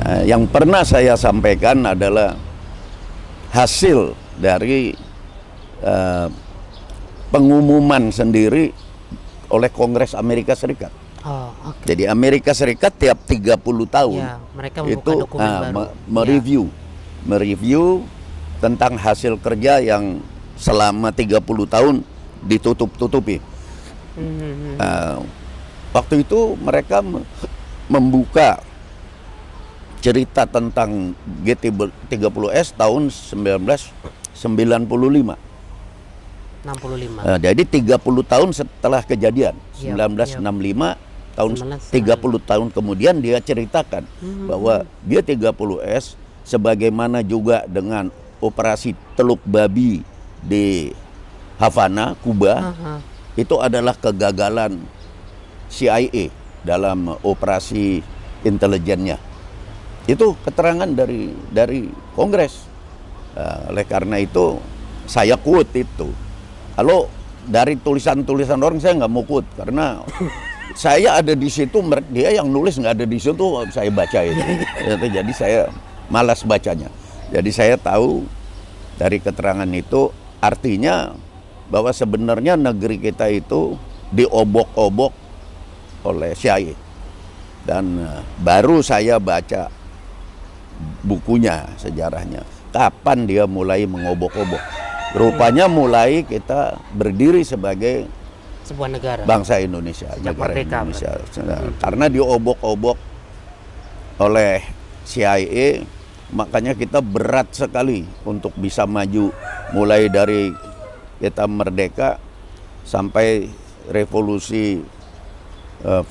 Yang pernah saya sampaikan adalah hasil dari pengumuman sendiri oleh Kongres Amerika Serikat. Oh, okay. Jadi Amerika Serikat tiap 30 tahun Ya, mereka membuka itu dokumen baru. mereview tentang hasil kerja yang selama 30 tahun ditutup-tutupi. Waktu itu mereka membuka cerita tentang G30S tahun 1995. 65. Jadi 30 tahun setelah kejadian, Yap, 1965 tahun 1965. 30 tahun kemudian dia ceritakan bahwa G30S sebagaimana juga dengan operasi Teluk Babi di Havana, Kuba, itu adalah kegagalan CIA dalam operasi intelijennya. Itu keterangan dari Kongres. Oleh karena itu saya quote itu. Kalau dari tulisan-tulisan orang saya nggak mau quote karena saya ada di situ, dia yang nulis nggak ada di situ, saya baca itu. Jadi saya malas bacanya. Jadi saya tahu dari keterangan itu artinya bahwa sebenarnya negeri kita itu diobok-obok oleh CIA. Dan baru saya baca bukunya, sejarahnya. Kapan dia mulai mengobok-obok? Rupanya mulai kita berdiri sebagai sebuah negara, bangsa Indonesia, sejak negara merdeka, Indonesia. Karena diobok-obok oleh CIA, makanya kita berat sekali untuk bisa maju, mulai dari kita merdeka sampai revolusi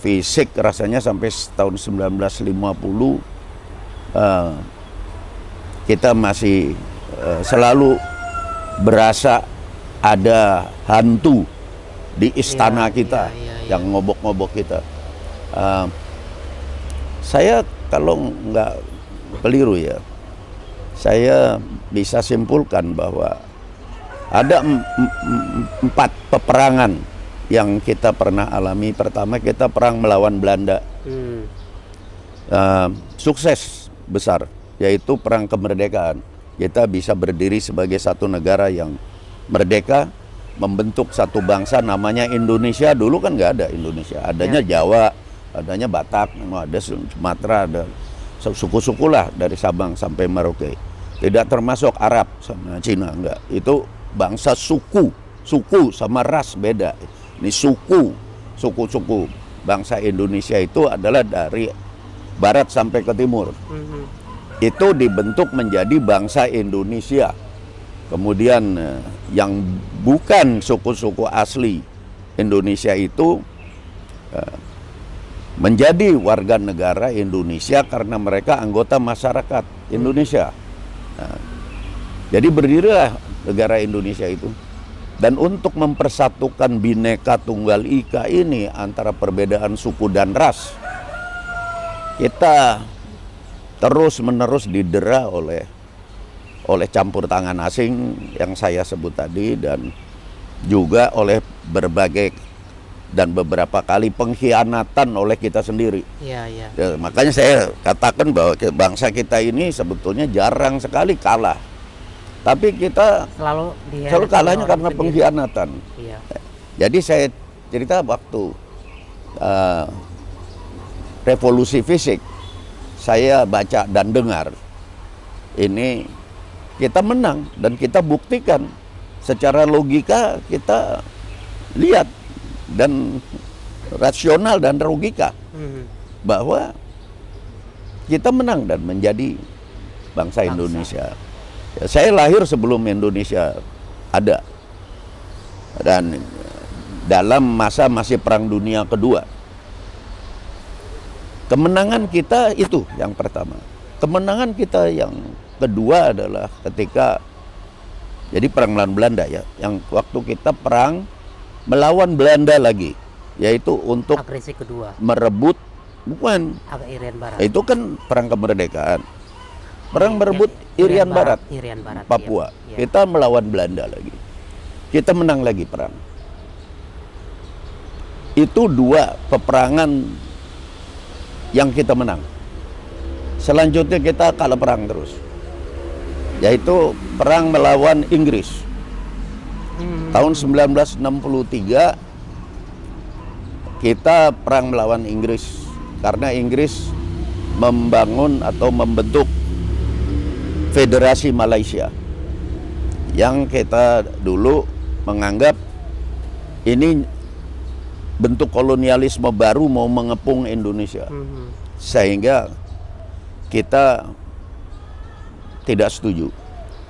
fisik rasanya sampai tahun 1950 kita masih selalu berasa ada hantu di istana kita yang ngobok-ngobok kita. Saya kalau nggak keliru ya, saya bisa simpulkan bahwa ada 4 peperangan yang kita pernah alami. Pertama kita perang melawan Belanda, sukses besar, yaitu perang kemerdekaan. Kita bisa berdiri sebagai satu negara yang merdeka, membentuk satu bangsa namanya Indonesia. Dulu kan nggak ada Indonesia, adanya Jawa, adanya Batak, ada Sumatera, ada suku-suku lah dari Sabang sampai Merauke. Tidak termasuk Arab sama Cina, enggak. Itu bangsa suku sama ras beda. Ini suku-suku bangsa Indonesia itu adalah dari barat sampai ke timur. Itu dibentuk menjadi bangsa Indonesia. Kemudian yang bukan suku-suku asli Indonesia itu menjadi warga negara Indonesia karena mereka anggota masyarakat Indonesia. Jadi berdirilah negara Indonesia itu. Dan untuk mempersatukan Bhinneka Tunggal Ika ini antara perbedaan suku dan ras, kita terus-menerus didera oleh campur tangan asing yang saya sebut tadi, dan juga oleh berbagai dan beberapa kali pengkhianatan oleh kita sendiri. Ya, makanya saya katakan bahwa bangsa kita ini sebetulnya jarang sekali kalah, tapi kita selalu kalahnya karena pengkhianatan. Jadi saya cerita waktu revolusi fisik, saya baca dan dengar, ini kita menang dan kita buktikan secara logika, kita lihat dan rasional dan logika bahwa kita menang dan menjadi bangsa Indonesia. Saya lahir sebelum Indonesia ada, dan dalam masa masih Perang Dunia Kedua. Kemenangan kita itu yang pertama. Kemenangan kita yang kedua adalah ketika jadi perang melawan Belanda ya, yang waktu kita perang melawan Belanda lagi, yaitu untuk agresi kedua, merebut, bukan Irian Barat. Itu kan perang kemerdekaan. Perang merebut Irian Barat, Papua. Kita melawan Belanda lagi. Kita menang lagi perang. Itu 2 peperangan yang kita menang. Selanjutnya kita kalah perang terus, yaitu perang melawan Inggris. Tahun 1963 kita perang melawan Inggris karena Inggris membangun atau membentuk Federasi Malaysia yang kita dulu menganggap ini bentuk kolonialisme baru mau mengepung Indonesia, sehingga kita tidak setuju.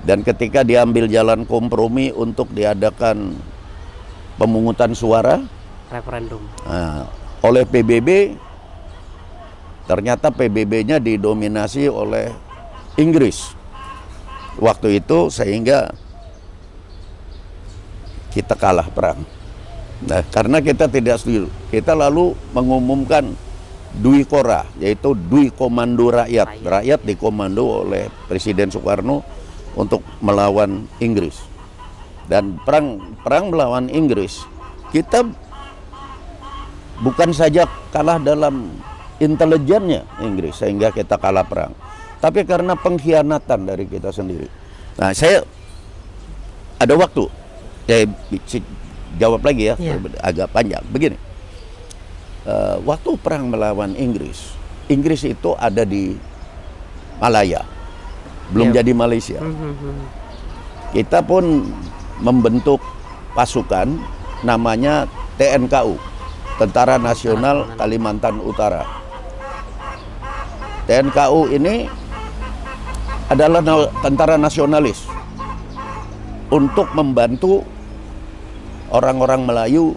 Dan ketika diambil jalan kompromi untuk diadakan pemungutan suara Referendum. Oleh PBB, ternyata PBB-nya didominasi oleh Inggris waktu itu, sehingga kita kalah perang. Nah, karena kita tidak setuju, kita lalu mengumumkan Dwi Kora, yaitu Dwi Komando Rakyat. Rakyat dikomando oleh Presiden Soekarno untuk melawan Inggris. Dan perang melawan Inggris, kita bukan saja kalah dalam intelijennya Inggris sehingga kita kalah perang, tapi karena pengkhianatan dari kita sendiri. Nah, saya ada waktu, saya jawab lagi ya, agak panjang. Begini, waktu perang melawan Inggris, Inggris itu ada di Malaya, belum jadi Malaysia. Kita pun membentuk pasukan namanya TNKU, Tentara Nasional Kalimantan Utara. TNKU ini adalah tentara nasionalis untuk membantu orang-orang Melayu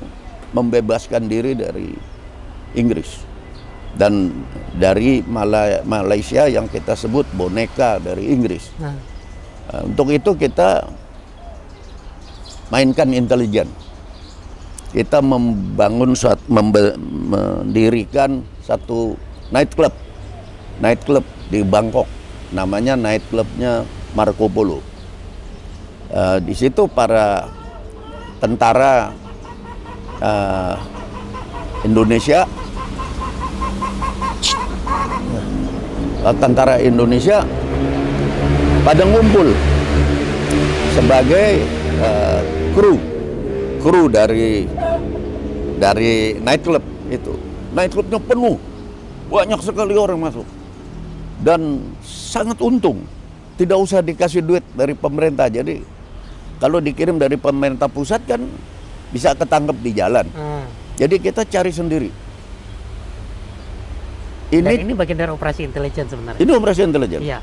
membebaskan diri dari Inggris dan dari Malaysia yang kita sebut boneka dari Inggris. Untuk itu kita mainkan intelijen. Kita mendirikan satu nightclub di Bangkok, namanya nightclubnya Marco Polo. Di situ para tentara Indonesia pada ngumpul sebagai kru dari nightclub itu. Nightclubnya penuh, banyak sekali orang masuk dan sangat untung. Tidak usah dikasih duit dari pemerintah. Jadi kalau dikirim dari pemerintah pusat kan bisa ketangkep di jalan. Jadi kita cari sendiri. Ini bagian dari operasi intelijen sebenarnya. Ini operasi intelijen. Iya.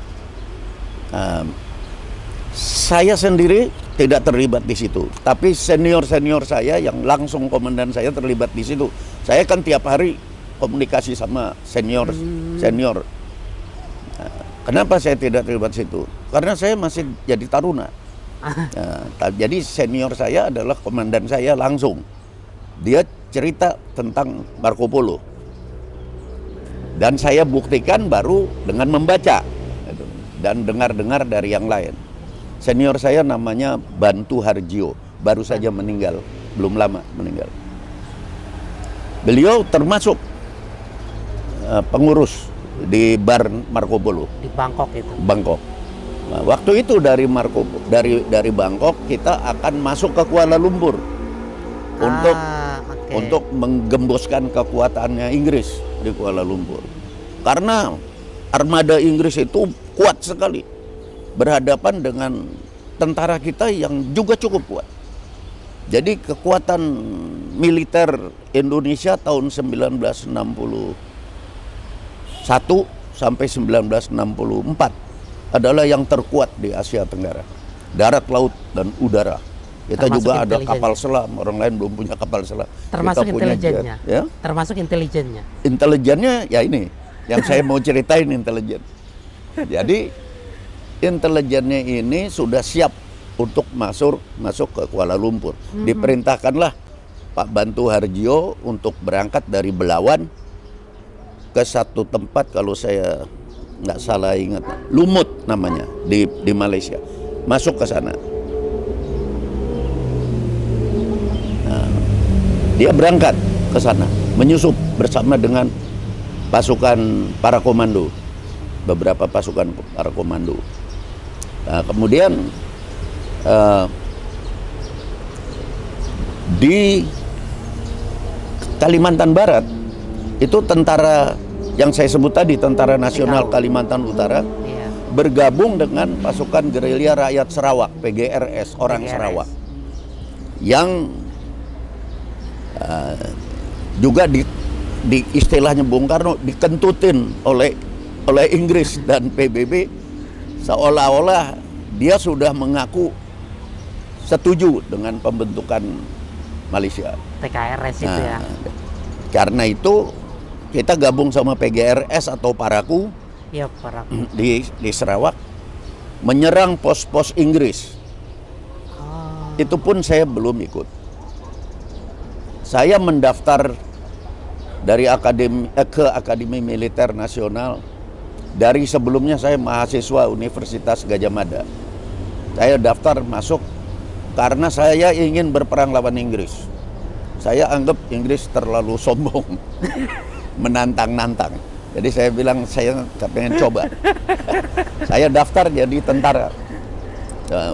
Saya sendiri tidak terlibat di situ, tapi senior saya yang langsung komandan saya terlibat di situ. Saya kan tiap hari komunikasi sama senior. Kenapa saya tidak terlibat situ? Karena saya masih jadi taruna. Jadi senior saya adalah komandan saya langsung. Dia cerita tentang Marco Polo, dan saya buktikan baru dengan membaca dan dengar-dengar dari yang lain. Senior saya namanya Bantu Harjio, baru saja meninggal, belum lama meninggal. Beliau termasuk pengurus di bar Marco Polo di Bangkok itu. Bangkok. Nah, waktu itu dari Bangkok kita akan masuk ke Kuala Lumpur untuk menggemboskan kekuatannya Inggris di Kuala Lumpur. Karena armada Inggris itu kuat sekali berhadapan dengan tentara kita yang juga cukup kuat. Jadi kekuatan militer Indonesia tahun 1961 sampai 1964 adalah yang terkuat di Asia Tenggara. Darat, laut, dan udara. Kita termasuk juga ada kapal selam, orang lain belum punya kapal selam. Termasuk kita punya intelijennya. Ya? Termasuk intelijennya. Intelijennya ya ini yang saya mau ceritain, intelijen. Jadi intelijennya ini sudah siap untuk masuk ke Kuala Lumpur. Diperintahkanlah Pak Bantu Harjio untuk berangkat dari Belawan ke satu tempat, kalau saya nggak salah ingat, Lumut namanya, di Malaysia. Masuk ke sana. Nah, dia berangkat ke sana, menyusup bersama dengan pasukan para komando. beberapa pasukan para komando. Nah, kemudian di Kalimantan Barat itu tentara yang saya sebut tadi, Tentara Nasional Kalimantan Utara, Iya. bergabung dengan pasukan gerilya rakyat Sarawak, PGRS, orang PGRS. Sarawak, yang juga di istilahnya Bung Karno dikentutin oleh Inggris dan PBB, seolah-olah dia sudah mengaku setuju dengan pembentukan Malaysia. TKRS itu ya. Karena itu kita gabung sama PGRS atau Paraku Iya, para. di Sarawak, menyerang pos-pos Inggris. Oh. Itu pun saya belum ikut. Saya mendaftar dari Akademi Militer Nasional. Dari sebelumnya saya mahasiswa Universitas Gadjah Mada. Saya daftar masuk karena saya ingin berperang lawan Inggris. Saya anggap Inggris terlalu sombong, menantang-nantang. Jadi saya bilang saya pengen coba. Saya daftar jadi tentara. Nah,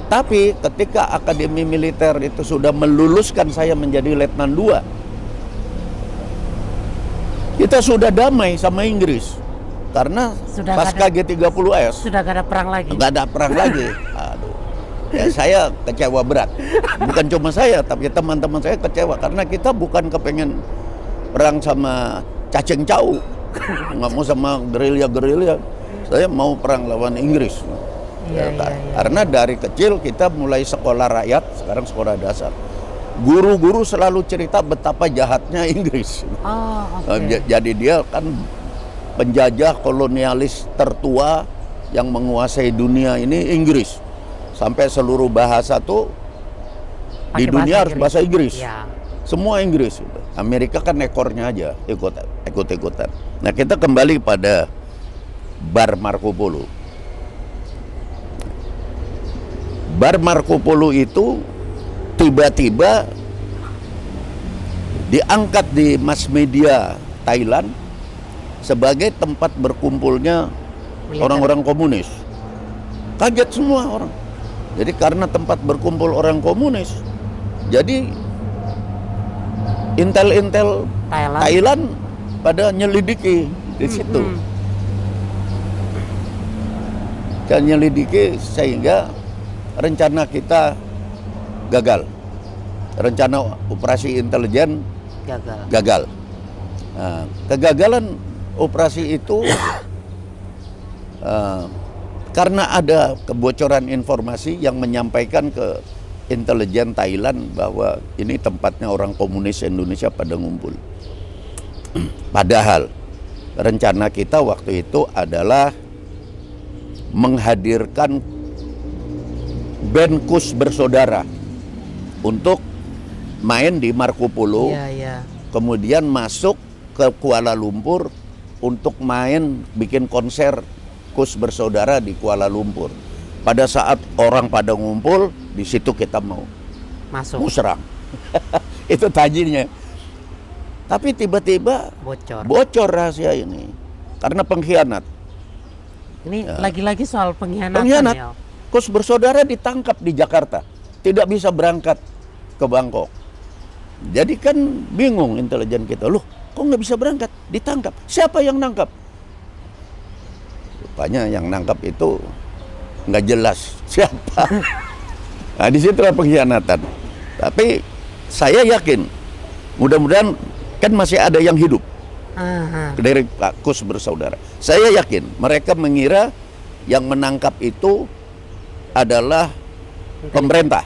tapi ketika Akademi Militer itu sudah meluluskan saya menjadi Letnan 2, kita sudah damai sama Inggris. Karena Sudah pasca G30S Sudah gak ada perang lagi. nggak ada perang lagi. Aduh, ya saya kecewa berat. Bukan cuma saya, tapi teman-teman saya kecewa karena kita bukan kepengen perang sama cacing cau, nggak mau sama gerilya. Saya mau perang lawan Inggris. Iya, iya. Karena dari kecil kita mulai sekolah rakyat, sekarang sekolah dasar. Guru-guru selalu cerita betapa jahatnya Inggris. Oh, oke. Jadi dia kan penjajah kolonialis tertua yang menguasai dunia ini Inggris. Sampai seluruh bahasa tuh di Pakai dunia harus bahasa Inggris. Iya. Semua Inggris. Amerika kan ekornya aja ikut-ikutan. Nah, kita kembali pada Bar Marco Polo. Bar Marco Polo itu tiba-tiba diangkat di mass media Thailand sebagai tempat berkumpulnya Militer. orang-orang komunis. Kaget semua orang. Jadi karena tempat berkumpul orang komunis, jadi intel-intel Thailand pada nyelidiki di situ. Kan nyelidiki sehingga rencana kita gagal. Rencana operasi intelijen gagal. Nah, kegagalan operasi itu karena ada kebocoran informasi yang menyampaikan ke intelijen Thailand bahwa ini tempatnya orang komunis Indonesia pada ngumpul. Padahal rencana kita waktu itu adalah menghadirkan band Kus Bersaudara untuk main di Marco Polo, kemudian masuk ke Kuala Lumpur untuk main bikin konser Kus Bersaudara di Kuala Lumpur. Pada saat orang pada ngumpul, di situ kita mau serang. Itu tajinya. Tapi tiba-tiba bocor rahasia ini karena pengkhianat. Ini lagi-lagi soal pengkhianatan. Ya. Kus Bersaudara ditangkap di Jakarta, tidak bisa berangkat ke Bangkok. Jadi kan bingung intelijen kita, loh kok nggak bisa berangkat? Ditangkap. Siapa yang nangkap? Rupanya yang nangkap itu nggak jelas siapa. Nah, disitulah pengkhianatan. Tapi saya yakin, mudah-mudahan kan masih ada yang hidup dari Pak Kus Bersaudara. Saya yakin mereka mengira yang menangkap itu adalah pemerintah.